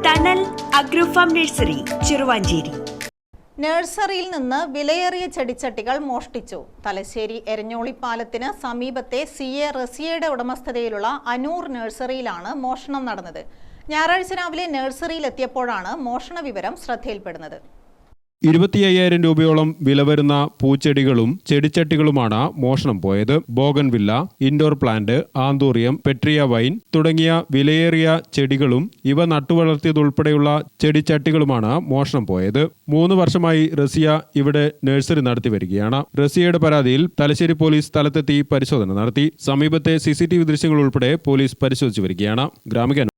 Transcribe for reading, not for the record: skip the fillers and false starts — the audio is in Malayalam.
തണൽ അഗ്രോഫാം നഴ്സറി, ചെറുവാഞ്ചേരി. നഴ്സറിയിൽ നിന്ന് വിലയേറിയ ചെടിച്ചട്ടികൾ മോഷ്ടിച്ചു. തലശ്ശേരി എരഞ്ഞോളി പാലത്തിന് സമീപത്തെ CA റസിയയുടെ ഉടമസ്ഥതയിലുള്ള അനൂർ നഴ്സറിയിലാണ് മോഷണം നടന്നത്. ഞായറാഴ്ച രാവിലെ നഴ്സറിയിലെത്തിയപ്പോഴാണ് മോഷണ വിവരം ശ്രദ്ധയിൽപ്പെടുന്നത്. 25,000 രൂപയോളം വില വരുന്ന പൂച്ചെടികളും ചെടിച്ചട്ടികളുമാണ് മോഷണം പോയത്. Bougainvillea, indoor plant, anthurium, petrea vine തുടങ്ങിയ വിലയേറിയ ചെടികളും ഇവ നട്ടുവളർത്തിയതുൾപ്പെടെയുള്ള ചെടിച്ചട്ടികളുമാണ് മോഷണം പോയത്. 3 വർഷമായി റസിയ ഇവിടെ നഴ്സറി നടത്തി വരികയാണ്. റസിയയുടെ പരാതിയിൽ തലശ്ശേരി പോലീസ് സ്ഥലത്തെത്തി പരിശോധന നടത്തി. സമീപത്തെ CCTV ദൃശ്യങ്ങൾ ഉൾപ്പെടെ പോലീസ് പരിശോധിച്ചു വരികയാണ്. ഗ്രാമിക